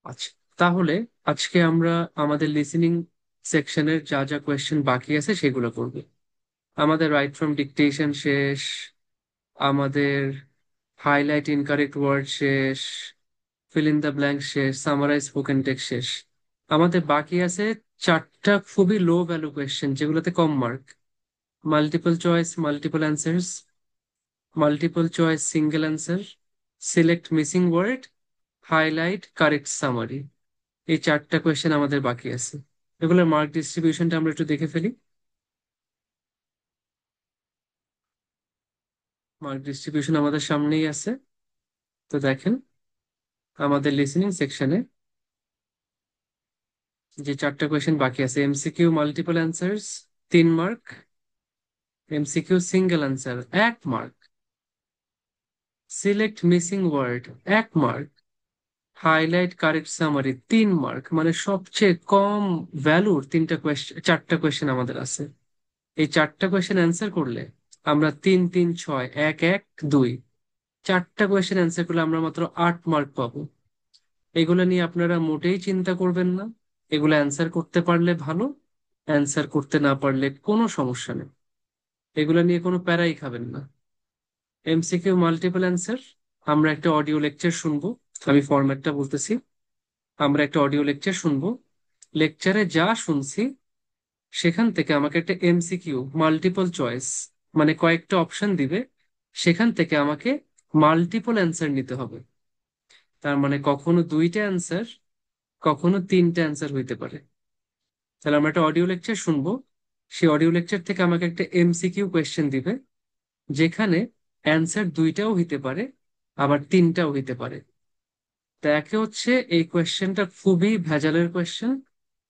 আচ্ছা, তাহলে আজকে আমরা আমাদের লিসেনিং সেকশনের যা যা কোয়েশ্চেন বাকি আছে সেগুলো করব। আমাদের রাইট ফ্রম ডিকটেশন শেষ, আমাদের হাইলাইট ইনকারেক্ট ওয়ার্ড শেষ, ফিল ইন দ্য ব্ল্যাঙ্ক শেষ, সামারাইজ স্পোকেন টেক্সট শেষ। আমাদের বাকি আছে চারটা খুবই লো ভ্যালু কোয়েশ্চেন যেগুলোতে কম mark: multiple choice multiple answers, multiple choice single answer, select missing word, highlight correct summary. এই চারটা কোয়েশ্চেন আমাদের বাকি আছে। এগুলোর মার্ক ডিস্ট্রিবিউশনটা আমরা একটু দেখে ফেলি। মার্ক ডিস্ট্রিবিউশন আমাদের সামনেই আছে। তো দেখেন, আমাদের লিসেনিং সেকশনে যে চারটা কোয়েশ্চেন বাকি আছে: MCQ multiple answers 3 mark, MCQ single answer 1 mark, select missing word 1 mark, highlight correct summary 3 mark. মানে সবচেয়ে কম ভ্যালুর তিনটা কোয়েশ্চেন, চারটা কোয়েশ্চেন আমাদের আছে। এই চারটা কোয়েশ্চেন অ্যান্সার করলে আমরা 3 3 6 1 1 2, চারটা কোয়েশ্চেন অ্যান্সার করলে আমরা মাত্র 8 মার্ক পাবো। এগুলো নিয়ে আপনারা মোটেই চিন্তা করবেন না। এগুলো অ্যান্সার করতে পারলে ভালো, অ্যান্সার করতে না পারলে কোনো সমস্যা নেই। এগুলো নিয়ে কোনো প্যারাই খাবেন না। এমসিকিউ মাল্টিপল অ্যান্সার, আমরা একটা অডিও লেকচার শুনবো। আমি ফরম্যাটটা বলতেছি: আমরা একটা অডিও লেকচার শুনবো, লেকচারে যা শুনছি সেখান থেকে আমাকে একটা এমসিকিউ মাল্টিপল চয়েস, মানে কয়েকটা অপশন দিবে, সেখান থেকে আমাকে মাল্টিপল অ্যান্সার নিতে হবে। তার মানে কখনো দুইটা অ্যান্সার, কখনো তিনটা অ্যান্সার হইতে পারে। তাহলে আমরা একটা অডিও লেকচার শুনবো, সেই অডিও লেকচার থেকে আমাকে একটা এমসিকিউ কোয়েশ্চেন দিবে, যেখানে অ্যান্সার দুইটাও হইতে পারে, আবার তিনটাও হইতে পারে। তা একে হচ্ছে এই কোয়েশ্চেনটা খুবই ভেজালের কোয়েশ্চেন,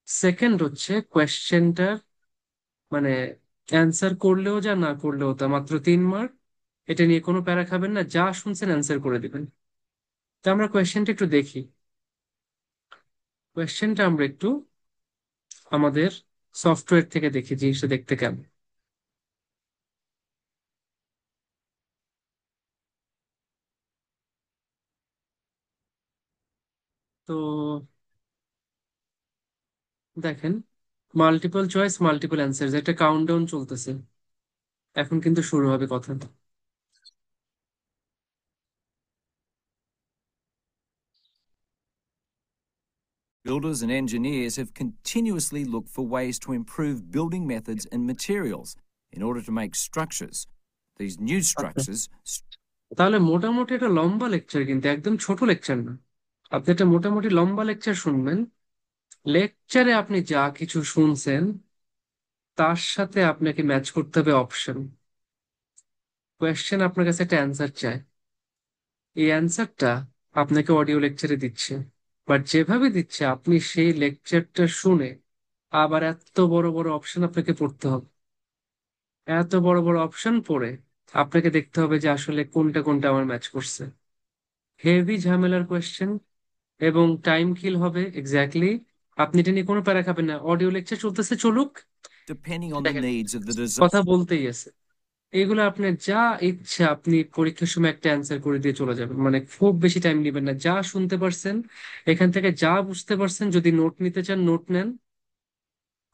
সেকেন্ড হচ্ছে কোয়েশ্চেনটার মানে অ্যান্সার করলেও যা না করলেও তা, মাত্র 3 মার্ক। এটা নিয়ে কোনো প্যারা খাবেন না, যা শুনছেন অ্যান্সার করে দিবেন। তা আমরা কোয়েশ্চেনটা একটু দেখি। কোয়েশ্চেনটা আমরা একটু আমাদের সফটওয়্যার থেকে দেখি জিনিসটা দেখতে কেমন। তো দেখেন, মাল্টিপল চয়েস মাল্টিপল অ্যান্সার একটা কাউন্টডাউন চলতেছে। এখন কিন্তু শুরু হবে কথা। Builders and engineers have continuously looked for ways to improve building methods and materials in order to make structures. These new আচ্ছা, structures. তাহলে মোটামুটি একটা লম্বা লেকচার, কিন্তু একদম ছোট লেকচার না। আপনি একটা মোটামুটি লম্বা লেকচার শুনবেন। লেকচারে আপনি যা কিছু শুনছেন তার সাথে আপনাকে ম্যাচ করতে হবে অপশন। কোয়েশ্চেন আপনার কাছে একটা অ্যান্সার চায়, এই অ্যান্সারটা আপনাকে অডিও লেকচারে দিচ্ছে, বাট যেভাবে দিচ্ছে আপনি সেই লেকচারটা শুনে আবার এত বড় বড় অপশন আপনাকে পড়তে হবে। এত বড় বড় অপশন পড়ে আপনাকে দেখতে হবে যে আসলে কোনটা কোনটা আমার ম্যাচ করছে। হেভি ঝামেলার কোয়েশ্চেন, এবং টাইম কিল হবে এক্স্যাক্টলি। আপনি এটা নিয়ে কোনো প্যারা খাবেন না, অডিও লেকচার চলতেছে, চলুক। Depending on the দেখেন, needs of the design. কথা বলতেই আছে। এগুলো আপনার যা ইচ্ছা আপনি পরীক্ষার সময় একটা অ্যান্সার করে দিয়ে চলে যাবেন, মানে খুব বেশি টাইম নেবেন না। যা শুনতে পারছেন এখান থেকে, যা বুঝতে পারছেন, যদি নোট নিতে চান নোট নেন।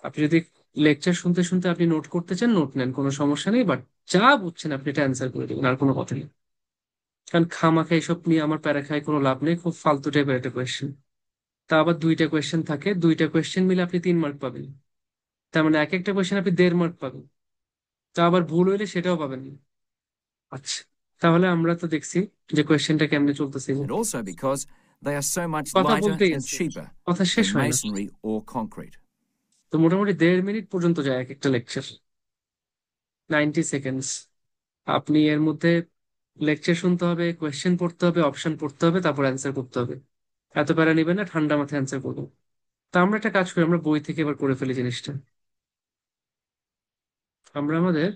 আপনি যদি লেকচার শুনতে শুনতে আপনি নোট করতে চান নোট নেন, কোনো সমস্যা নেই। বাট যা বুঝছেন আপনি এটা অ্যান্সার করে দেবেন, আর কোনো কথা নেই। কারণ খামাখা এসব নিয়ে আমার প্যারা খায় কোনো লাভ নেই, খুব ফালতু টাইপের একটা কোয়েশ্চেন। তা আবার দুইটা কোয়েশ্চেন থাকে, দুইটা কোয়েশ্চেন মিলে আপনি 3 মার্ক পাবেন। তার মানে এক একটা কোয়েশ্চেন আপনি 1.5 মার্ক পাবেন। তা আবার ভুল হইলে সেটাও পাবেন না। আচ্ছা, তাহলে আমরা তো দেখছি যে কোয়েশ্চেনটা কেমনে চলতেছে। And also because they are so much কথা lighter বলতেই and আছে, cheaper কথা শেষ than হয় না। masonry or concrete. তো মোটামুটি 1.5 মিনিট পর্যন্ত যায় এক একটা লেকচার, 90 সেকেন্ডস। আপনি এর মধ্যে লেকচার শুনতে হবে, কোয়েশ্চেন পড়তে হবে, অপশন পড়তে হবে, তারপর অ্যান্সার করতে হবে। এত প্যারা নিবেন না, ঠান্ডা মাথায় অ্যান্সার করবো। তা আমরা একটা কাজ করি, আমরা বই থেকে এবার করে ফেলি জিনিসটা। আমরা আমাদের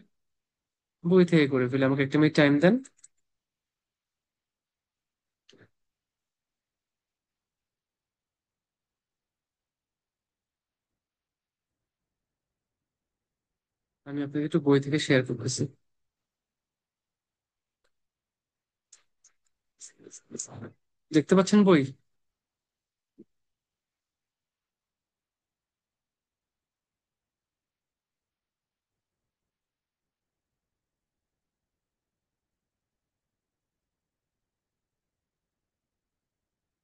বই থেকে করে ফেলি, আমাকে একটা মিনিট টাইম দেন। আমি আপনাকে একটু বই থেকে শেয়ার করতেছি। দেখতে পাচ্ছেন বই?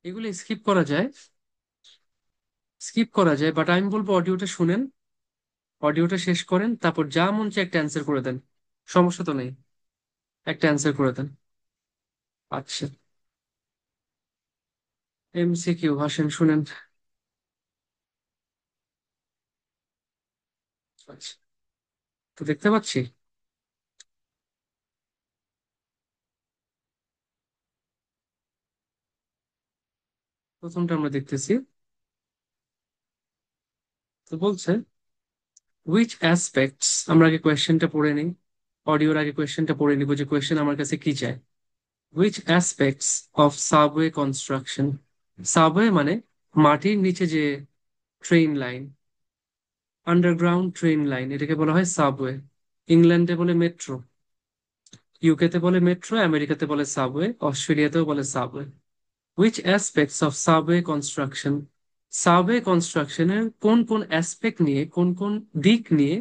এগুলো স্কিপ করা যায়, স্কিপ করা যায়, বাট আমি বলবো অডিওটা শুনেন, অডিওটা শেষ করেন, তারপর যা মন চায় একটা অ্যান্সার করে দেন। সমস্যা তো নেই, একটা অ্যান্সার করে দেন। আচ্ছা, এমসিকিউ ভাষণ শুনেন। আচ্ছা, তো দেখতে পাচ্ছি প্রথমটা আমরা দেখতেছি। তো বলছে হুইচ অ্যাসপেক্টস, আমরা আগে কোয়েশ্চেনটা পড়ে নিই, অডিওর আগে কোয়েশ্চেনটা পড়ে নিব যে কোয়েশ্চেন আমার কাছে কি চায়। Which aspects of subway construction, subway মানে মাটির নিচে যে train line, underground train line, এটাকে বলা হয় সাবওয়ে। ইংল্যান্ডে বলে মেট্রো, ইউকেতে বলে মেট্রো, আমেরিকাতে বলে সাবওয়ে, অস্ট্রেলিয়াতেও বলে subway. Which aspects of subway construction, subway কনস্ট্রাকশনের কোন কোন অ্যাসপেক্ট নিয়ে, কোন কোন দিক নিয়ে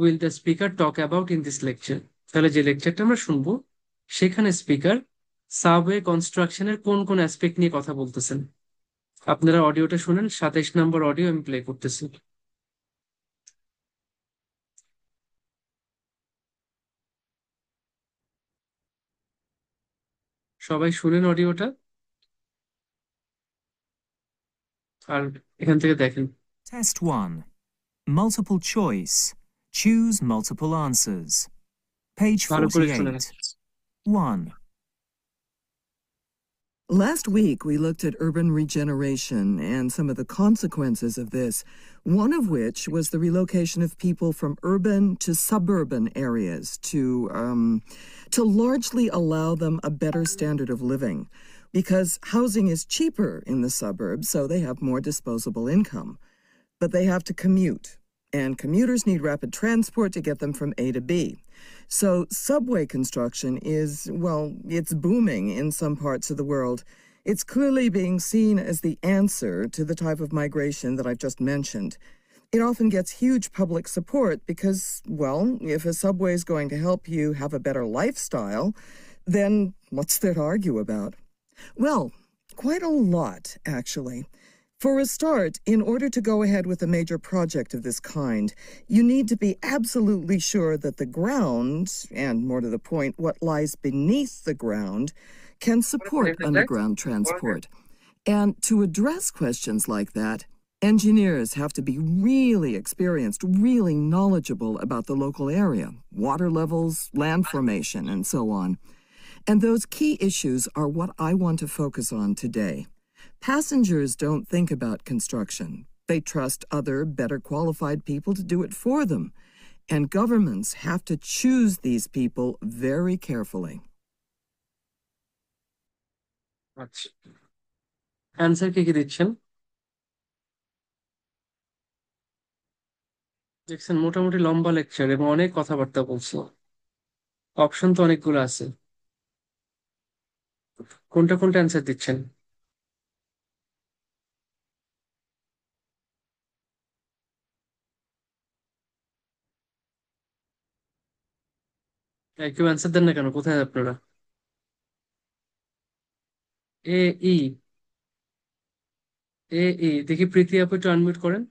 will the speaker talk about in this lecture. তাহলে যে লেকচারটা আমরা শুনবো সেখানে স্পিকার সাবওয়ে কনস্ট্রাকশনের কোন কোন অ্যাসপেক্ট নিয়ে কথা বলতেছেন। আপনারা অডিওটা শুনেন, 27 নম্বর অডিও আমি প্লে করতেছি। সবাই শুনেন অডিওটা, আর এখান থেকে দেখেন। Test 1. Multiple choice. Choose multiple answers. Page ভালো করে শুনেন। 48. 1. Last week, we looked at urban regeneration and some of the consequences of this, one of which was the relocation of people from urban to suburban areas to largely allow them a better standard of living. Because housing is cheaper in the suburbs, so they have more disposable income. But they have to commute, and commuters need rapid transport to get them from A to B. So subway construction is, well, it's booming in some parts of the world. It's clearly being seen as the answer to the type of migration that I've just mentioned. It often gets huge public support because, well, if a subway is going to help you have a better lifestyle, then what's there to argue about? Well, quite a lot, actually. For a start, in order to go ahead with a major project of this kind, you need to be absolutely sure that the ground, and more to the point, what lies beneath the ground, can support underground transport. And to address questions like that, engineers have to be really experienced, really knowledgeable about the local area, water levels, land formation, and so on. And those key issues are what I want to focus on today. Passengers don't think about construction. They trust other, better qualified people to do it for them. And governments have to choose these people very carefully. আচ্ছা, answer কি কি দিচ্ছেন দেখছেন? মোটামুটি লম্বা lecture এবং অনেক কথাবার্তা বলছে, অপশন তো অনেকগুলো আছে। কোনটা কোনটা অ্যান্সার দিচ্ছেন? কেউ অ্যান্সার দেন না কেন? কোথায় আপনারা? এ ই, দেখি প্রীতি আপু একটু আনমিউট করেন,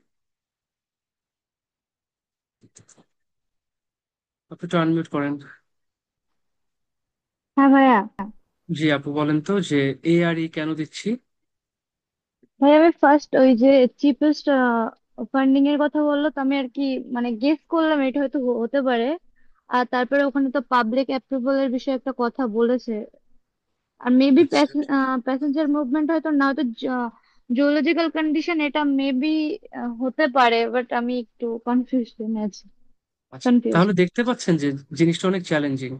আপনি একটু আনমিউট করেন। হ্যাঁ ভাইয়া। জি আপু বলেন তো যে এ আর ই কেন দিচ্ছি। ভাইয়া আমি ফার্স্ট ওই যে চিপেস্ট ফান্ডিং এর কথা বললো, তো আমি আর কি মানে গেস করলাম এটা হয়তো হতে পারে। আর তারপরে ওখানে তো পাবলিক অ্যাপ্রুভালের বিষয়ে একটা কথা বলেছে। আর মেবি আচ্ছা প্যাসেঞ্জার মুভমেন্ট হয়তো না, হয়তো জিওলজিক্যাল কন্ডিশন, এটা মেবি হতে পারে, বাট আমি একটু কনফিউশন আছি, আচ্ছা, কনফিউজ। তাহলে দেখতে পাচ্ছেন যে জিনিসটা অনেক চ্যালেঞ্জিং,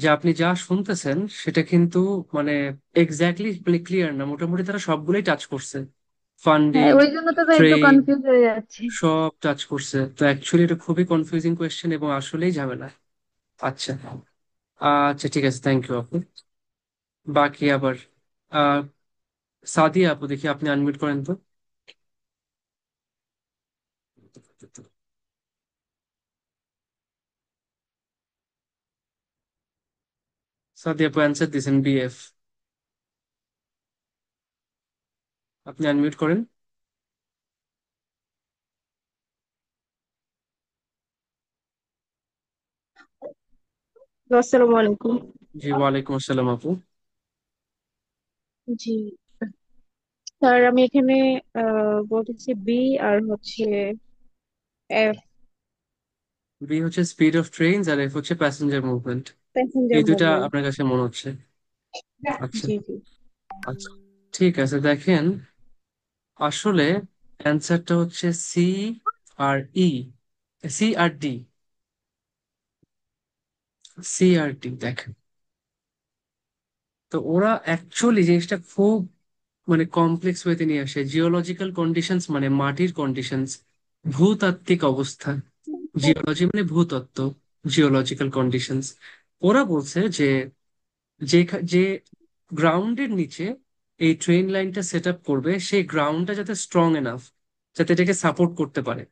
যে আপনি যা শুনতেছেন সেটা কিন্তু মানে এক্স্যাক্টলি ক্লিয়ার না। মোটামুটি তারা সবগুলোই টাচ করছে, হ্যাঁ, ফান্ডিং, ওই জন্য তো ভাই একটু ট্রেন, কনফিউজ হয়ে যাচ্ছে। সব টাচ করছে। তো অ্যাকচুয়ালি এটা খুবই কনফিউজিং কোয়েশ্চেন এবং আসলেই ঝামেলা। আচ্ছা, আচ্ছা ঠিক আছে, থ্যাংক ইউ আপু। বাকি আবার আহ সাদিয়া আপু, দেখি আপনি আনমিউট করেন তো। সাদিয়া আপু অ্যান্সার দিয়েছেন বিএফ। আপনি আনমিউট করেন। আসসালামু আলাইকুম। জি, ওয়ালাইকুম আসসালাম আপু। জি স্যার, আমি এখানে বলতেছি বি আর হচ্ছে এফ, বি হচ্ছে স্পিড অফ ট্রেনস, আর এফ হচ্ছে প্যাসেঞ্জার মুভমেন্ট। প্যাসেঞ্জার এই দুইটা মুভমেন্ট। আপনার কাছে মনে হচ্ছে? আচ্ছা। জি জি। আচ্ছা, ঠিক আছে, দেখেন আসলে অ্যান্সারটা হচ্ছে সি আর ই, সি আর ডি। সি আর ডি দেখেন, তো ওরা অ্যাকচুয়ালি জিনিসটা খুব মানে কমপ্লেক্স ওয়েতে নিয়ে আসে। জিওলজিক্যাল কন্ডিশনস মানে মাটির কন্ডিশনস, ভূতাত্ত্বিক অবস্থা। জিওলজি মানে ভূতত্ত্ব, জিওলজিক্যাল কন্ডিশনস। ওরা বলছে যে যে গ্রাউন্ডের নিচে এই ট্রেন লাইনটা সেট আপ করবে, সেই গ্রাউন্ডটা যাতে স্ট্রং এনাফ, যাতে এটাকে সাপোর্ট করতে পারে,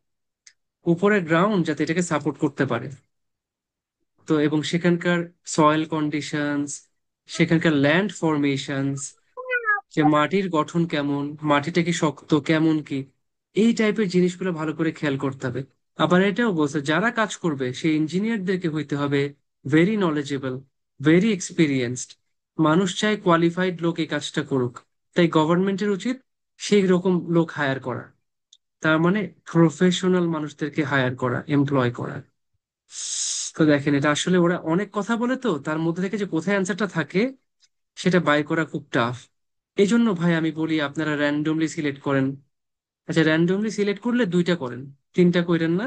উপরের গ্রাউন্ড যাতে এটাকে সাপোর্ট করতে পারে। তো এবং সেখানকার সয়েল কন্ডিশনস, সেখানকার ল্যান্ড ফরমেশনস, যে মাটির গঠন কেমন, মাটিটা কি শক্ত কেমন কি, এই টাইপের জিনিসগুলো ভালো করে খেয়াল করতে হবে। আবার এটাও বলছে যারা কাজ করবে সেই ইঞ্জিনিয়ারদেরকে হইতে হবে ভেরি নলেজেবল, ভেরি এক্সপিরিয়েন্সড। মানুষ চায় কোয়ালিফাইড লোক এই কাজটা করুক, তাই গভর্নমেন্টের উচিত সেই রকম লোক হায়ার করা। তার মানে প্রফেশনাল মানুষদেরকে হায়ার করা, এমপ্লয় করা। তো দেখেন, এটা আসলে ওরা অনেক কথা বলে, তো তার মধ্যে থেকে যে কোথায় অ্যান্সারটা থাকে সেটা বাই করা খুব টাফ। এই জন্য ভাই আমি বলি আপনারা র্যান্ডমলি সিলেক্ট করেন। আচ্ছা, র্যান্ডমলি সিলেক্ট করলে দুইটা করেন, তিনটা করেন না।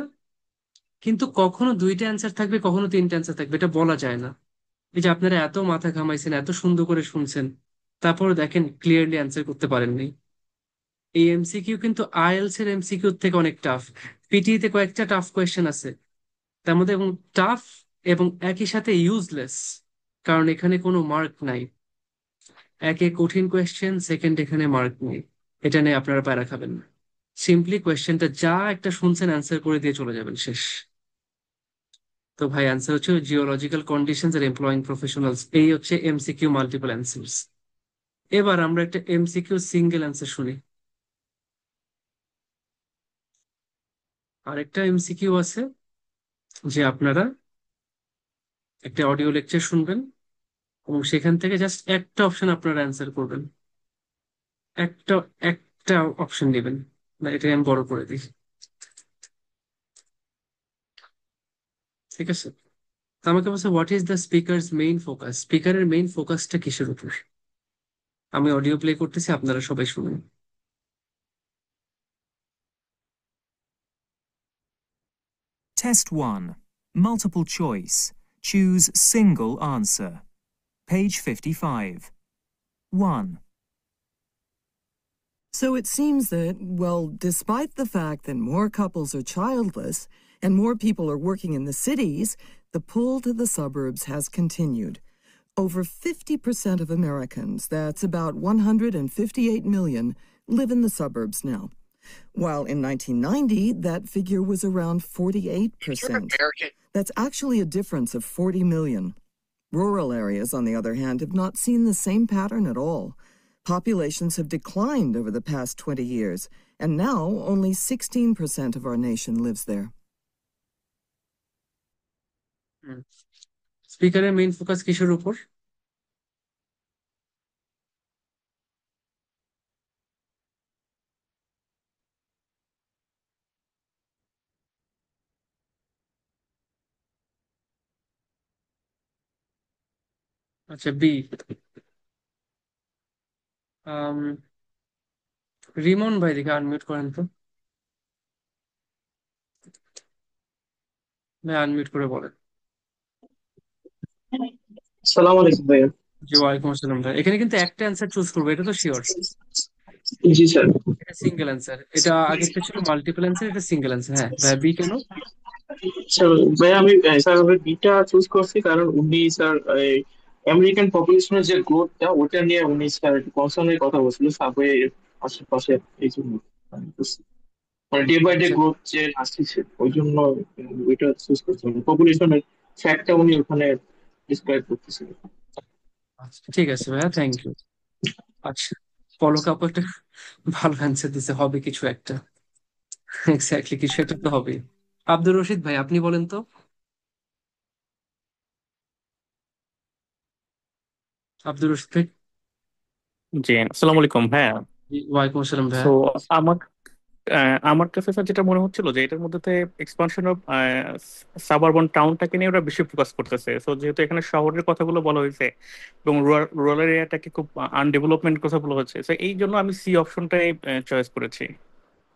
কিন্তু কখনো দুইটা অ্যান্সার থাকবে, কখনো তিনটা অ্যান্সার থাকবে, এটা বলা যায় না। এই যে আপনারা এত মাথা ঘামাইছেন, এত সুন্দর করে শুনছেন, তারপরে দেখেন ক্লিয়ারলি অ্যান্সার করতে পারেননি। এই এমসিকিউ কিন্তু আইএলস এর এমসিকিউ থেকে অনেক টাফ। পিটিতে কয়েকটা টাফ কোয়েশ্চেন আছে তার মধ্যে, এবং টাফ এবং একই সাথে ইউজলেস, কারণ এখানে কোনো মার্ক নাই। একে কঠিন কোয়েশ্চেন, সেকেন্ড এখানে মার্ক নেই। এটা নিয়ে আপনারা প্যারা খাবেন না। সিম্পলি কোয়েশ্চেনটা যা একটা শুনছেন অ্যান্সার করে দিয়ে চলে যাবেন, শেষ। তো ভাই অ্যান্সার হচ্ছে জিওলজিক্যাল কন্ডিশনস আর এমপ্লয়িং প্রফেশনালস, এই হচ্ছে এমসিকিউ মাল্টিপল অ্যান্সার্স। এবার আমরা একটা এমসিকিউ সিঙ্গেল অ্যান্সার শুনি। আরেকটা এমসিকিউ আছে যে আপনারা একটা অডিও লেকচার শুনবেন এবং সেখান থেকে জাস্ট একটা অপশন আপনারা অ্যান্সার করবেন। একটা একটা অপশন নেবেন। না, এটা আমি বড় করে দিই, ঠিক আছে? তো আমাকে বলছে what is the speakers main focus, স্পিকারের মেইন ফোকাসটা কিসের উপর। আমি অডিও প্লে করতেছি, আপনারা সবাই শুনুন। Test 1. Multiple choice. Choose single answer. Page 55. 1. So it seems that, well, despite the fact that more couples are childless and more people are working in the cities, the pull to the suburbs has continued. Over 50% of Americans, that's about 158 million, live in the suburbs now. While in 1990, that figure was around 48%. That's actually a difference of 40 million. Rural areas, on the other hand, have not seen the same pattern at all. Populations have declined over the past 20 years, and now only 16% of our nation lives there. স্পিকারের main focus কিসের উপর? আচ্ছা, B. Rimon ভাই দেখে unmute করেন তো, ভাই unmute করে বলেন। আসসালামু আলাইকুম ভাইয়া। জি, ওয়ালাইকুম আসসালাম ভাই। এখানে কিন্তু একটা অ্যান্সার চুজ করবো, এটা তো শিওর। জি স্যার। এটা সিঙ্গেল অ্যান্সার, এটা আগেরটা ছিল মাল্টিপল অ্যান্সার, এটা সিঙ্গেল অ্যান্সার। হ্যাঁ ভাই, বি কেন? স্যার ভাইয়া আমি স্যার আমি বিটা চুজ করছি কারণ উনি স্যার আমেরিকান পপুলেশনের যে গ্রোথটা ওটা নিয়ে উনি স্যার কনসার্নের কথা বলছিল সাবওয়ে আশেপাশে, এই জন্য মানে ডে বাই ডে আচ্ছা। গ্রোথ যে আসছে ওই জন্য ওইটা চুজ করছি, পপুলেশনের ফ্যাক্টটা উনি ওখানে ডিসক্রাইব করতেছিলেন। আচ্ছা, ঠিক আছে ভাইয়া, থ্যাংক ইউ। আচ্ছা, পলক আপু একটা ভালো অ্যান্সার দিছে, হবে কিছু একটা। এক্স্যাক্টলি, কিছু একটা তো হবে। আব্দুর রশিদ ভাই, আপনি বলেন তো। আব্দুর রশিদ ভাই। জি, আসসালামু আলাইকুম। হ্যাঁ, জি, ওয়ালাইকুম আসসালাম সো ভাইয়া। আমার আমার কাছে স্যার যেটা মনে হচ্ছিল যে এটার মধ্যে এক্সপানশন অফ সাবারবন টাউনটাকে নিয়ে ওরা বেশি ফোকাস করতেছে। সো যেহেতু এখানে শহরের কথাগুলো বলা হয়েছে এবং রুরাল এরিয়াটাকে খুব আনডেভেলপমেন্ট কথা বলা হচ্ছে, সো এই জন্য আমি সি অপশনটাই চয়েস করেছি।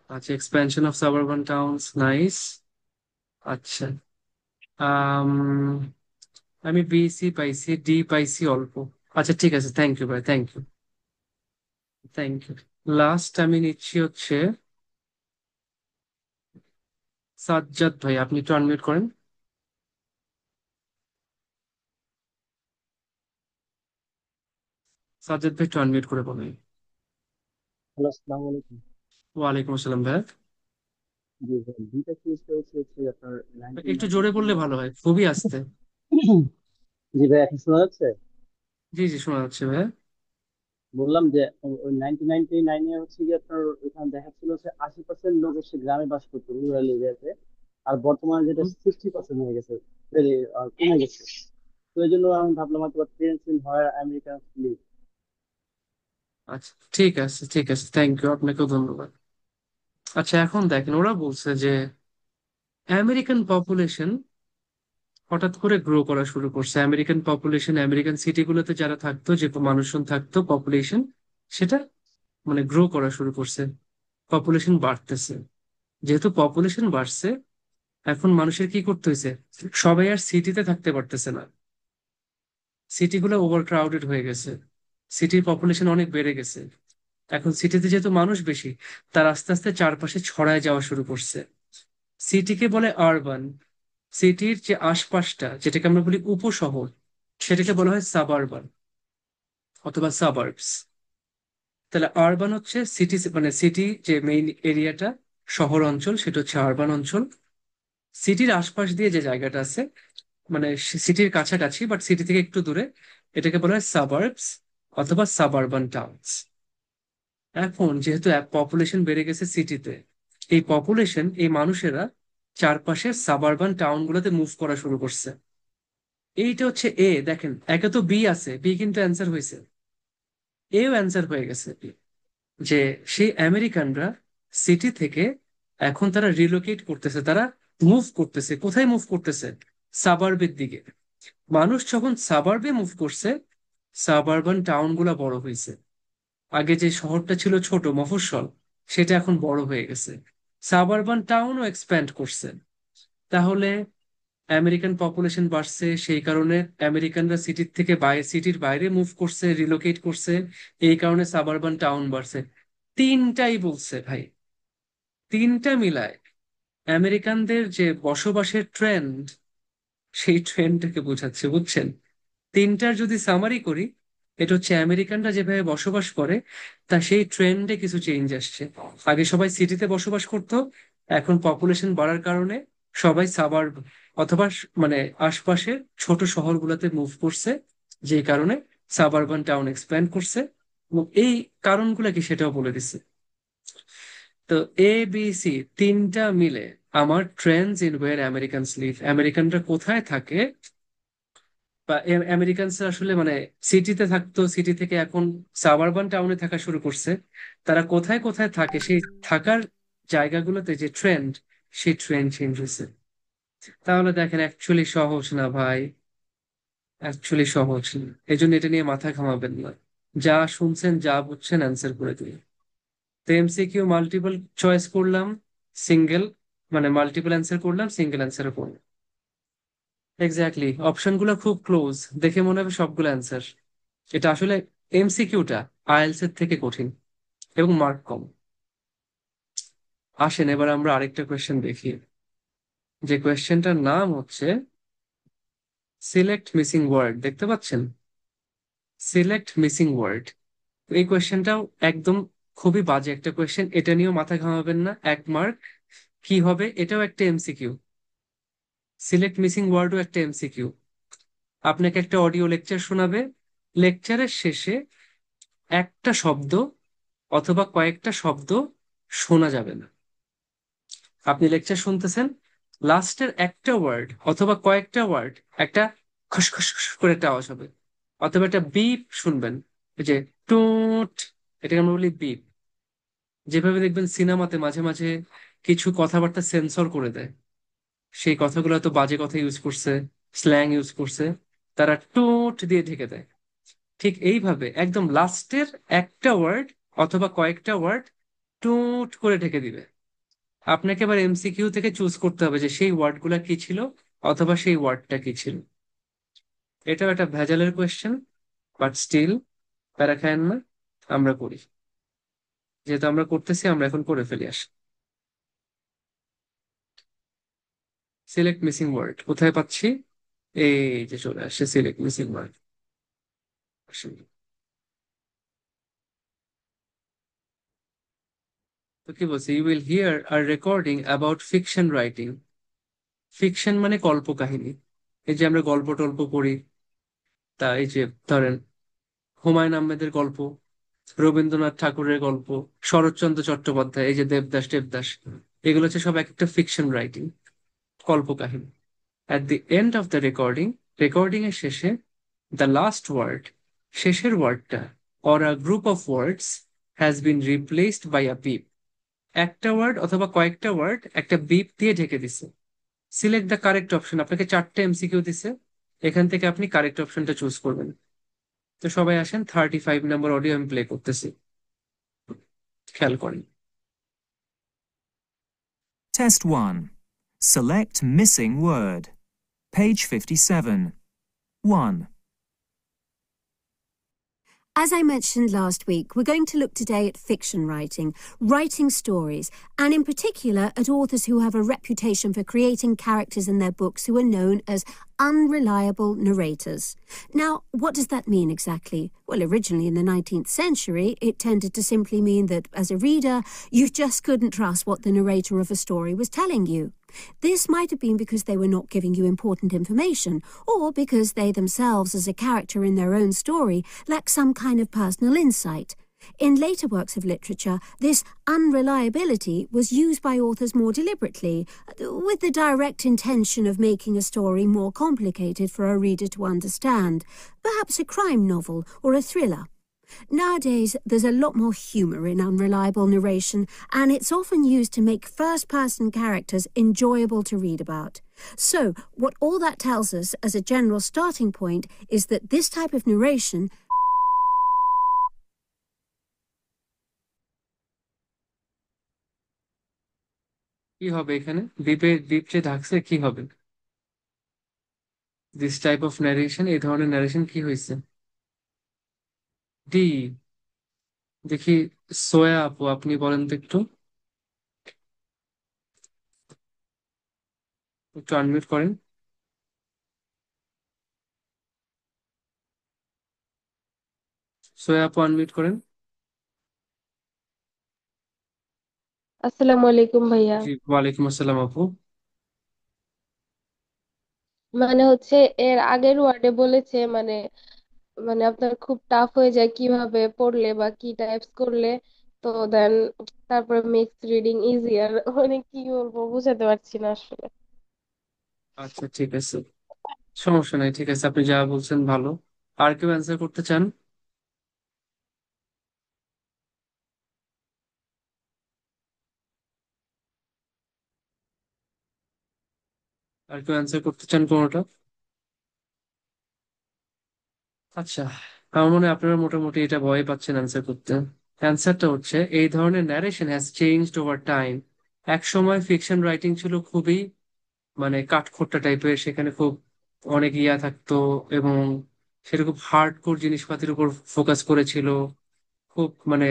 আচ্ছা, expansion of suburban towns, nice. আচ্ছা, আম, আমি বি সি পাইছি, ডি পাইছি অল্প। আচ্ছা ঠিক আছে, থ্যাংক ইউ ভাই, thank you, thank you. Last আমি নিচ্ছি হচ্ছে সাজ্জাদ ভাই, আপনি একটু আনমিউট করেন। সাজ্জাদ ভাই একটু আনমিউট করে বলেন। হ্যালো, আসসালামু আলাইকুম। ওয়ালাইকুম আসসালাম ভাই। জি ভাই, দুইটা চুজ করেছি হচ্ছে আপনার একটু জোরে 1999 বললে ভালো হয়, খুবই আস্তে। জি ভাই, এখন শোনা যাচ্ছে? জি জি, শোনা যাচ্ছে ভাই। বললাম যে ওই 1999 হচ্ছে কি আপনার এখানে দেখাচ্ছিল হচ্ছে 80% লোক এসে গ্রামে বাস করতো, রুরাল এরিয়াতে। আর বর্তমানে যেটা হুম, 60% হয়ে গেছে, কমে গেছে। তো এই জন্য আমি ভাবলাম হয়তো পেরেন্টস ইন হয় আমেরিকান লিভ। আচ্ছা ঠিক আছে, ঠিক আছে, থ্যাংক ইউ, আপনাকেও ধন্যবাদ। আচ্ছা এখন দেখেন, ওরা বলছে যে আমেরিকান পপুলেশন হঠাৎ করে গ্রো করা শুরু করছে। আমেরিকান পপুলেশন, আমেরিকান সিটিগুলোতে যারা থাকতো, যে মানুষজন থাকতো, পপুলেশন সেটা মানে গ্রো করা শুরু করছে, পপুলেশন বাড়তেছে। যেহেতু পপুলেশন বাড়ছে, এখন মানুষের কি করতে হয়েছে, সবাই আর সিটিতে থাকতে পারতেছে না, সিটিগুলো ওভার ক্রাউডেড হয়ে গেছে, সিটির পপুলেশন অনেক বেড়ে গেছে। এখন সিটিতে যেহেতু মানুষ বেশি, তার আস্তে আস্তে চারপাশে ছড়ায় যাওয়া শুরু করছে। সিটিকে বলে আরবান, সিটির যে আশপাশটা, যেটাকে আমরা বলি উপশহর, সেটাকে বলা হয় সাবারবান অথবা সাবার্বস। তাহলে আরবান হচ্ছে সিটি, মানে সিটি যে মেইন এরিয়াটা, শহর অঞ্চল, সেটা হচ্ছে আরবান অঞ্চল। সিটির আশপাশ দিয়ে যে জায়গাটা আছে, মানে সিটির কাছাকাছি বাট সিটি থেকে একটু দূরে, এটাকে বলা হয় সাবার্বস অথবা সাবারবান টাউনস। এখন যেহেতু পপুলেশন বেড়ে গেছে সিটিতে, এই পপুলেশন, এই মানুষেরা চারপাশের সাবারবান টাউনগুলোতে মুভ করা শুরু করছে। এইটা হচ্ছে এ, দেখেন একে তো বি আছে, বি কিন্তু অ্যান্সার হয়েছে, এও অ্যান্সার হয়ে গেছে। যে সেই আমেরিকানরা সিটি থেকে এখন তারা রিলোকেট করতেছে, তারা মুভ করতেছে, কোথায় মুভ করতেছে, সাবার্বের দিকে। মানুষ যখন সাবার্বে মুভ করছে, সাবারবান টাউন গুলা বড় হয়েছে। আগে যে শহরটা ছিল ছোট মফস্বল, সেটা এখন বড় হয়ে গেছে, সাবারবান টাউনও এক্সপ্যান্ড করছে। তাহলে আমেরিকান পপুলেশন বাড়ছে, সেই কারণে আমেরিকানরা সিটির থেকে বাইরে, সিটির বাইরে মুভ করছে, রিলোকেট করছে, এই কারণে সাবারবান টাউন বাড়ছে। তিনটাই বলছে ভাই, তিনটা মিলায় আমেরিকানদের যে বসবাসের ট্রেন্ড, সেই ট্রেন্ডটাকে বোঝাচ্ছে, বুঝছেন। তিনটার যদি সামারি করি, এটা হচ্ছে আমেরিকানরা যেভাবে বসবাস করে, তা সেই ট্রেন্ডে কিছু চেঞ্জ আসছে। আগে সবাই সিটিতে বসবাস করতো, এখন পপুলেশন বাড়ার কারণে সবাই সাবার্ব অথবা মানে আশপাশের ছোট শহরগুলোতে মুভ করছে, যেই কারণে সাবারবান টাউন এক্সপ্যান্ড করছে। এবং এই কারণগুলো কি সেটাও বলে দিচ্ছে। তো এ বি সি তিনটা মিলে আমার trends in where Americans live, আমেরিকানরা কোথায় থাকে, বা আমেরিকানস আসলে মানে সিটিতে থাকতো, সিটি থেকে এখন সাবারবান টাউনে থাকা শুরু করছে, তারা কোথায় কোথায় থাকে, সেই থাকার জায়গাগুলোতে যে ট্রেন্ড, সেই ট্রেন্ড চেঞ্জ হয়েছে। তাহলে দেখেন, অ্যাকচুয়ালি সহজ না ভাই, অ্যাকচুয়ালি সহজ না, এই জন্য এটা নিয়ে মাথা ঘামাবেন না। যা শুনছেন, যা বুঝছেন, অ্যান্সার করে দিন। তো এমসিকিউ মাল্টিপল চয়েস করলাম, সিঙ্গেল মানে মাল্টিপল অ্যান্সার করলাম, সিঙ্গেল অ্যান্সারও করলাম। এক্স্যাক্টলি, অপশনগুলো খুব ক্লোজ, দেখে মনে হবে সবগুলো অ্যান্সার। এটা আসলে এমসিকিউটা আইএলটিএস এর থেকে কঠিন এবং মার্ক কম। আসেন এবার আমরা আরেকটা কোয়েশ্চেন দেখি, যে কোয়েশ্চেনটার নাম হচ্ছে সিলেক্ট মিসিং ওয়ার্ড, দেখতে পাচ্ছেন, সিলেক্ট মিসিং ওয়ার্ড। এই কোয়েশ্চেনটাও একদম খুবই বাজে একটা কোয়েশ্চেন, এটা নিয়েও মাথা ঘামাবেন না, 1 মার্ক। কি হবে, এটাও একটা এমসিকিউ, সিলেক্ট মিসিং ওয়ার্ডও একটা এমসিকিউ। আপনাকে একটা অডিও লেকচার শোনাবে, লেকচারের শেষে একটা শব্দ অথবা কয়েকটা শব্দ শোনা যাবে না। আপনি লেকচার শুনতেছেন, লাস্টের একটা ওয়ার্ড অথবা কয়েকটা ওয়ার্ড একটা খসখস করে একটা আওয়াজ হবে, অথবা একটা বিপ শুনবেন, এই যে টুট, এটাকে আমরা বলি বিপ। যেভাবে দেখবেন সিনেমাতে মাঝে মাঝে কিছু কথাবার্তা সেন্সর করে দেয়, সেই কথাগুলো তো বাজে কথা ইউজ করছে, স্ল্যাং ইউজ করছে, তারা টুট দিয়ে ঢেকে দেয়। ঠিক এইভাবে একদম লাস্টের একটা ওয়ার্ড অথবা কয়েকটা ওয়ার্ড টুট করে ঢেকে দিবে। আপনাকে এবার এমসিকিউ থেকে চুজ করতে হবে যে সেই ওয়ার্ডগুলা কি ছিল অথবা সেই ওয়ার্ডটা কি ছিল। এটাও একটা ভেজালের কোয়েশ্চেন, বাট স্টিল প্যারা খায়েন না, আমরা করি। যেহেতু আমরা করতেছি, আমরা এখন করে ফেলি। আসি, সিলেক্ট মিসিং ওয়ার্ড কোথায় পাচ্ছি? এই যে চলে আসছে সিলেক্ট মিসিং ওয়ার্ড। তো কি বলছে, you will hear a recording about fiction writing. Fiction মানে কল্পকাহিনী। এই যে আমরা গল্প টল্প পড়ি, তা এই যে ধরেন হুমায়ুন আহমেদের গল্প, রবীন্দ্রনাথ ঠাকুরের গল্প, শরৎচন্দ্র চট্টোপাধ্যায়, এই যে দেবদাস টেবদাস, এগুলো হচ্ছে সব এক একটা ফিকশন রাইটিং, কল্পকাহিনী। At the end of the recording, recording এর শেষে, দ্য লাস্ট ওয়ার্ড, শেষের ওয়ার্ডটা, or a group of words has been replaced by a beep. একটা ওয়ার্ড অথবা কয়েকটা ওয়ার্ড একটা বিপ দিয়ে ঢেকে দিছে। সিলেক্ট দ্য কারেক্ট অপশন, আপনাকে 4টে এমসিকিউ দিছে, এখান থেকে আপনি কারেক্ট অপশনটা চুজ করবেন। তো সবাই আসেন, 35 নম্বর অডিও আমি প্লে করতেছি, খেয়াল করেন। Test 1. Select missing word. Page 57. 1. As I mentioned last week, we're going to look today at fiction writing, writing stories, and in particular at authors who have a reputation for creating characters in their books who are known as unreliable narrators. Now, what does that mean exactly? Well, originally in the 19th century, it tended to simply mean that as a reader, you just couldn't trust what the narrator of a story was telling you. This might have been because they were not giving you important information, or because they themselves, as a character in their own story, lack some kind of personal insight. In later works of literature, this unreliability was used by authors more deliberately, with the direct intention of making a story more complicated for a reader to understand, perhaps a crime novel or a thriller. Nowadays, there's a lot more humour in unreliable narration, and it's often used to make first-person characters enjoyable to read about. So, what all that tells us as a general starting point is that this type of narration কি হবে এখানে? দ্বীপে দ্বীপ যে ঢাকছে, কি হবে? This type of narration, এই ধরনের ন্যারেশন কি হয়েছে? ডি। দেখি, সোয়া আপু আপনি বলেন তো একটু, একটু আনমিউট করেন। সোয়া আপু আনমিউট করেন। আসসালামু আলাইকুম ভাইয়া। জি, ওয়ালাইকুম আসসালাম আপু। মানে হচ্ছে এর আগের ওয়ার্ডে বলেছে মানে মানে আপনার খুব টাফ হয়ে যায় কিভাবে পড়লে বা কি টাইপস করলে, তো দেন তারপরে মিক্স রিডিং ইজিয়ার, মানে কি বলবো বুঝাতে পারছি না আসলে। আচ্ছা ঠিক আছে, সমস্যা নাই, ঠিক আছে, আপনি যা বলছেন ভালো। আর কেউ অ্যান্সার করতে চান? আর কেউ অ্যান্সার করতে চান কোনোটা? আচ্ছা, আমার মনে হয় আপনারা মোটামুটি এটা ভয় পাচ্ছেন অ্যান্সার করতে। অ্যান্সারটা হচ্ছে, এই ধরনের narration has changed over time. এক সময় ফিকশন রাইটিং ছিল খুবই মানে কাঠখোট্টা টাইপের, সেখানে খুব অনেক ইয়া থাকতো, এবং সেটা খুব হার্ডকোর জিনিসপাতির উপর ফোকাস করেছিল, খুব মানে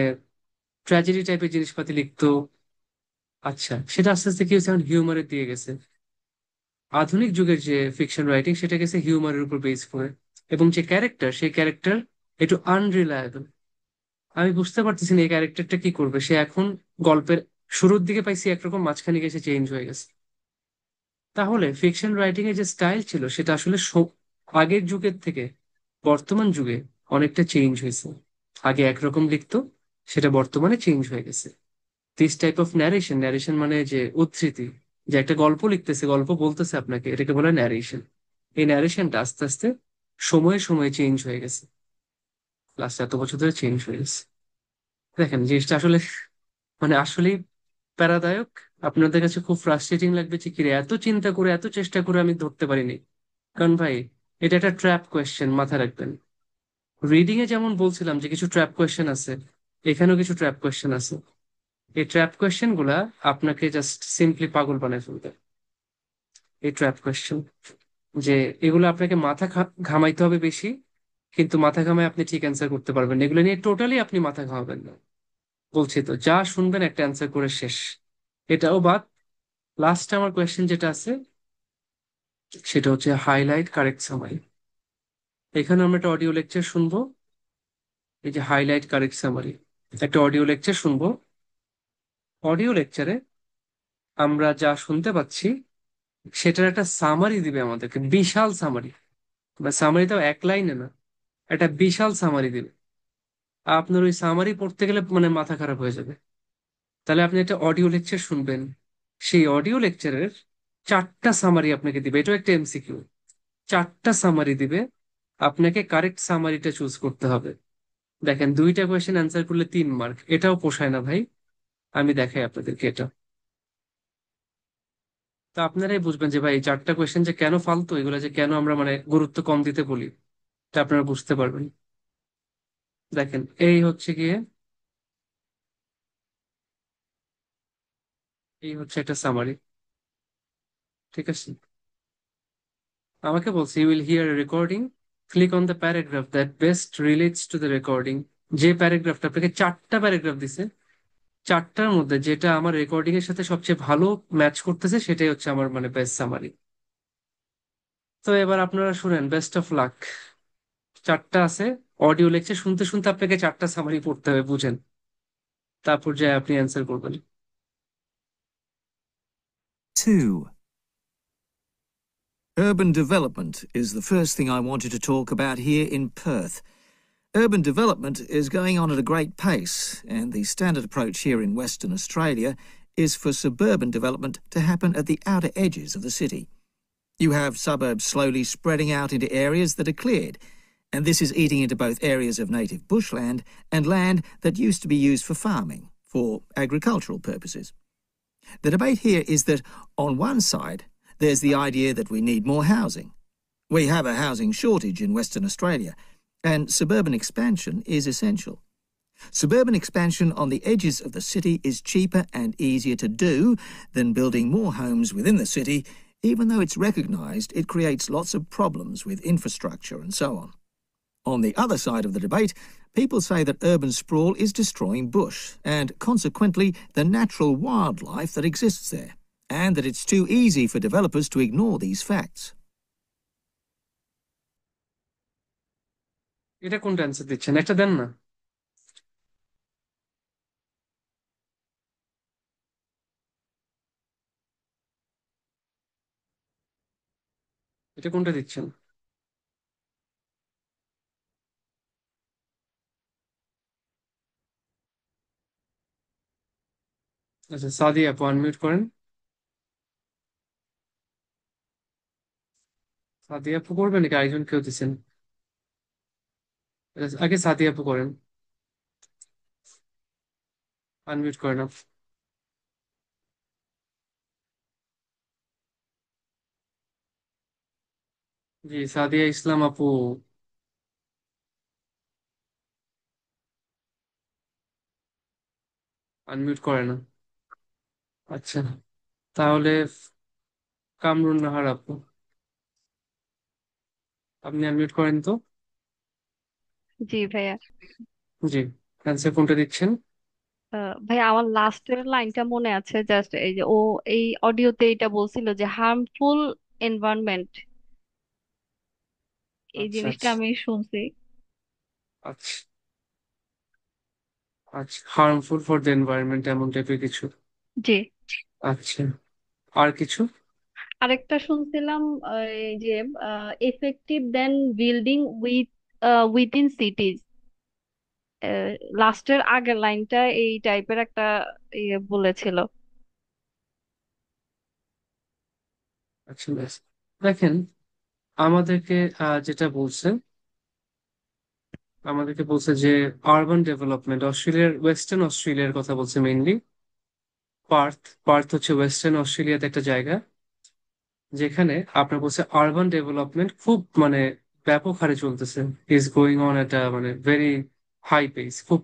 ট্র্যাজেডি টাইপের জিনিসপাতি লিখতো। আচ্ছা, সেটা আস্তে আস্তে কি হচ্ছে, এখন হিউমারের দিয়ে গেছে। আধুনিক যুগের যে ফিকশন রাইটিং, সেটা গেছে হিউমারের উপর বেস করে, এবং যে ক্যারেক্টার, সেই ক্যারেক্টার একটু আনরিলায়েবল। আমি বুঝতে পারতেছি না এই ক্যারেক্টারটা কি করবে। সে এখন গল্পের শুরুর দিকে পাইছি একরকম, মাঝখানে গেছে চেঞ্জ হয়ে গেছে। তাহলে ফিকশন রাইটিং এর যে স্টাইল ছিল, সেটা আসলে আগের যুগের থেকে বর্তমান যুগে অনেকটা চেঞ্জ হয়েছে। আগে একরকম লিখতো, সেটা বর্তমানে চেঞ্জ হয়ে গেছে। This type of narration, narration মানে যে উদ্ধৃতি, যে একটা গল্প লিখতেছে, গল্প বলতেছে আপনাকে, এটাকে বলে ন্যারেশন। এই ন্যারেশনটা আস্তে আস্তে সময়ে সময়ে চেঞ্জ হয়ে গেছে, লাস্ট এত বছর ধরে চেঞ্জ হয়ে গেছে। দেখেন জিনিসটা আসলে মানে আসলেই প্যারাদায়ক। আপনাদের কাছে খুব ফ্রাস্ট্রেটিং লাগবে যে কিরে এত চিন্তা করে এত চেষ্টা করে আমি ধরতে পারিনি। কারণ ভাই এটা একটা ট্র্যাপ কোয়েশ্চেন, মাথায় রাখবেন। রিডিং এ যেমন বলছিলাম যে কিছু ট্র্যাপ কোয়েশ্চেন আছে, এখানেও কিছু ট্র্যাপ কোয়েশ্চেন আছে। এই ট্র্যাপ কোয়েশ্চেন গুলা আপনাকে জাস্ট সিম্পলি পাগল বানায় ফেলবে। এই ট্র্যাপ কোয়েশ্চেন যে এগুলো আপনাকে মাথা ঘামাইতে হবে বেশি, কিন্তু মাথা ঘামায় আপনি ঠিক অ্যান্সার করতে পারবেন না, এগুলো নিয়ে টোটালি আপনি মাথা ঘামাবেন না। বলছি তো, যা শুনবেন একটা অ্যান্সার করে শেষ। এটাও বাদ। লাস্ট আমার কোয়েশ্চেন যেটা আছে সেটা হচ্ছে হাইলাইট কারেক্ট সামারি। এখানে আমরা একটা অডিও লেকচার শুনবো। এই যে হাইলাইট কারেক্ট সামারি, একটা অডিও লেকচার শুনবো। অডিও লেকচারে আমরা যা শুনতে পাচ্ছি সেটার একটা সামারি দিবে আমাদেরকে, বিশাল সামারি। বা সামারি তো এক লাইনে না, একটা বিশাল সামারি দিবে। আপনার ওই সামারি পড়তে গেলে মানে মাথা খারাপ হয়ে যাবে। তাহলে আপনি একটা অডিও লেকচার শুনবেন, সেই অডিও লেকচারের চারটা সামারি আপনাকে দিবে, এটাও একটা এমসিকিউ। চারটা সামারি দিবে, আপনাকে কারেক্ট সামারিটা চুজ করতে হবে। দেখেন দুইটা কোয়েশ্চেন অ্যান্সার করলে 3 মার্ক, এটাও পোষায় না ভাই। আমি দেখাই আপনাদেরকে এটা, তো আপনারাই বুঝবেন যে ভাই এই চারটা কোয়েশ্চেন যে কেন ফালতু, এগুলো যে কেন আমরা মানে গুরুত্ব কম দিতে বলি, এটা আপনারা বুঝতে পারবেন। দেখেন এই হচ্ছে গিয়ে, এই হচ্ছে একটা সামারি, ঠিক আছে। আমাকে বলছে you will hear a recording, click on the paragraph that best relates to the recording. যে প্যারাগ্রাফটা আপনাকে, চারটা প্যারাগ্রাফ দিছে, চারটার মধ্যে যেটা আমার রেকর্ডিং এর সাথে সবচেয়ে ভালো ম্যাচ করতেছে সেটাই হচ্ছে আমার মানে বেস্ট সামারি। তো এবার আপনারা শুনেন, বেস্ট অফ লাক। চারটা আছে, অডিও লেকচার শুনতে শুনতে আপনাকে চারটা সামারি পড়তে হবে, বুঝেন, তারপর যে আপনি অ্যান্সার করবেন। 2. Urban development is the first thing I wanted to talk about here in Perth. Urban development is going on at a great pace, and the standard approach here in Western Australia is for suburban development to happen at the outer edges of the city. You have suburbs slowly spreading out into areas that are cleared, and this is eating into both areas of native bushland and land that used to be used for farming, for agricultural purposes. The debate here is that, on one side, there's the idea that we need more housing. We have a housing shortage in Western Australia, and suburban expansion is essential. Suburban expansion on the edges of the city is cheaper and easier to do than building more homes within the city, even though it's recognised it creates lots of problems with infrastructure and so on. On the other side of the debate, people say that urban sprawl is destroying bush and, consequently, the natural wildlife that exists there, and that it's too easy for developers to ignore these facts. এটা কোনটা answer দিচ্ছেন, একটা দেন না। এটা কোনটা দিচ্ছেন? আচ্ছা সাদিয়া আপু আনমিউট করেন। সাদিয়া আপু করবেন নাকি আরেকজন কেউ দিচ্ছেন? আচ্ছা, আগে সাদিয়া আপু করেন, আনমিউট করেন আপু। জি সাদিয়া ইসলাম আপু, আনমিউট করে না। আচ্ছা, তাহলে কামরুন নাহার আপু, আপনি আনমিউট করেন তো। জি ভাইয়া। জি, অ্যান্সার কোনটা দিচ্ছেন? ভাইয়া আমার লাস্টের লাইনটা মনে আছে, জাস্ট এই যে ও এই অডিওতে এটা বলছিল যে হার্মফুল এনভায়রনমেন্ট, এই আচ্ছা জিনিসটা আচ্ছা আমি শুনছি। আচ্ছা আচ্ছা, হার্মফুল ফর দ্য এনভায়রনমেন্ট এমন টাইপের কিছু। জি। আচ্ছা, আর কিছু? আরেকটা শুনছিলাম এই যে এফেক্টিভ দেন বিল্ডিং উইথিন সিটিজ, লাস্টের আগের লাইনটা এই টাইপের একটা ইয়ে বলেছিল। আচ্ছা ব্যাস। দেখেন, আমাদেরকে যেটা বলছে যে আরবান ডেভেলপমেন্ট ওয়েস্টার্ন অস্ট্রেলিয়ার কথা বলছে মেইনলি। পার্থ পার্থ হচ্ছে ওয়েস্টার্ন অস্ট্রেলিয়াতে একটা জায়গা, যেখানে আপনার বলছে আরবান ডেভেলপমেন্ট খুব মানে ব্যাপক হারে চলতেছে, ইজ গোয়িং অন একটা মানে ভেরি হাই পেস, খুব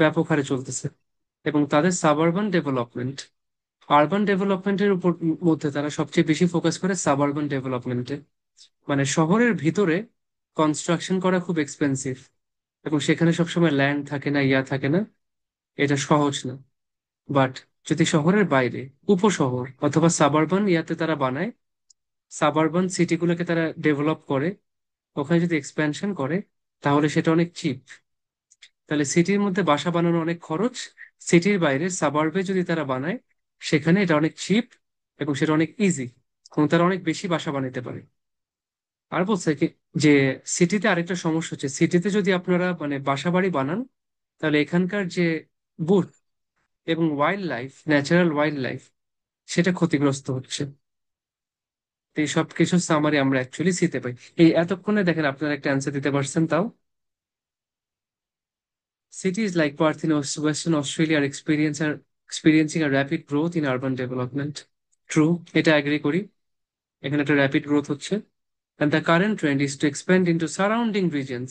ব্যাপক হারে চলতেছে। এবং তাদের সাবারবান ডেভেলপমেন্ট, আরবান ডেভেলপমেন্টের উপর মধ্যে তারা সবচেয়ে বেশি ফোকাস করে সাবারবান ডেভেলপমেন্টে। মানে শহরের ভিতরে কনস্ট্রাকশন করা খুব এক্সপেন্সিভ, এবং সেখানে সবসময় ল্যান্ড থাকে না, থাকে না, এটা সহজ না। বাট যদি শহরের বাইরে উপশহর অথবা সাবারবান তারা বানায়, সাবারবান সিটিগুলোকে তারা ডেভেলপ করে, ওখানে যদি এক্সপ্যানশন করে, তাহলে সেটা অনেক চিপ। তাহলে সিটির মধ্যে বাসা বানানো অনেক খরচ, সিটির বাইরে সাবার্বে যদি তারা বানায়, সেখানে এটা অনেক চিপ এবং সেটা অনেক ইজি, এবং তারা অনেক বেশি বাসা বানাতে পারে। আর বলছে কি যে সিটিতে আরেকটা সমস্যা হচ্ছে, সিটিতে যদি আপনারা মানে বাসা বাড়ি বানান, তাহলে এখানকার যে বুট এবং wild life, natural wild life, সেটা ক্ষতিগ্রস্ত হচ্ছে। তো এই সব কিছু সামারি আমরা অ্যাকচুয়ালি সিতে পাই। এই এতক্ষণে দেখেন আপনারা একটা অ্যান্সার দিতে পারছেন তাও। Cities like Perth in Western Australia are experiencing a rapid growth in urban development. True, এটা অ্যাগ্রি করি, এখানে একটা র্যাপিড গ্রোথ হচ্ছে। And the current trend is to expand into surrounding regions.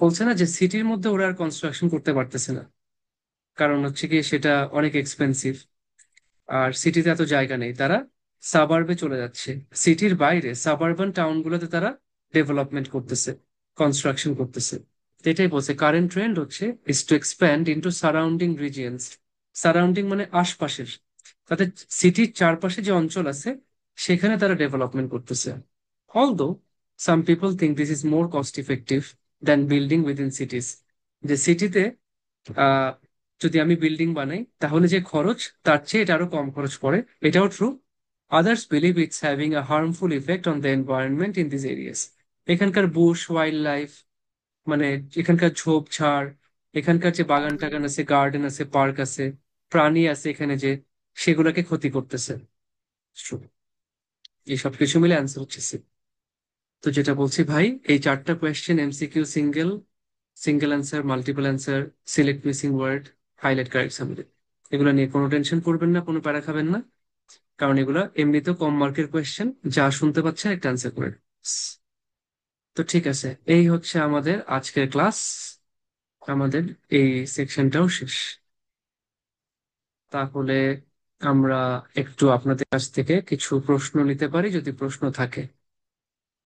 বলছে না যে সিটির মধ্যে ওরা আর কনস্ট্রাকশন করতে পারতেছে না, কারণ হচ্ছে কি সেটা অনেক এক্সপেন্সিভ, আর সিটিতে এত জায়গা নেই, তারা সাবার্বে চলে যাচ্ছে। সিটির বাইরে সাবারবান টাউনগুলোতে তারা ডেভেলপমেন্ট করতেছে, কনস্ট্রাকশন করতেছে। তো এটাই বলছে কারেন্ট ট্রেন্ড হচ্ছে is two expand into surrounding regions. Surrounding মানে আশপাশের, তাদের সিটির চারপাশে যে অঞ্চল আছে সেখানে তারা ডেভেলপমেন্ট করতেছে। Although some people think this is more cost effective than building within সিটিজ। যে সিটিতে আহ যদি আমি বিল্ডিং বানাই, তাহলে যে খরচ তার চেয়ে এটা আরো কম খরচ পড়ে, এটাও true. Others believe it's having a harmful effect on the environment in this areas. এখানকার বুশ ওয়াইল্ড লাইফ, মানে এখানকার ঝোপঝাড়, এখানকার যে বাগান টাগান আছে, গার্ডেন আছে, পার্ক আছে, প্রাণী আছে এখানে যে, সেগুলোকে ক্ষতি করতেছে। True. এই সব কিছু মিলে অ্যান্সার হচ্ছে C। তো যেটা বলছি ভাই, এই চারটা question MCQ, single single answer, multiple answer, select missing word, highlight correct summary, এগুলো নিয়ে কোনো টেনশন করবেন না, কোনো প্যারা খাবেন না, কারণ এগুলো এমনিতেও কম মার্কের কোয়েশ্চেন, যা শুনতে পাচ্ছেন একটা অ্যান্সার করে। তো ঠিক আছে, এই হচ্ছে আমাদের আজকের ক্লাস, আমাদের এই সেকশনটাও শেষ। তাহলে আমরা একটু আপনাদের কাছ থেকে কিছু প্রশ্ন নিতে পারি, যদি প্রশ্ন থাকে।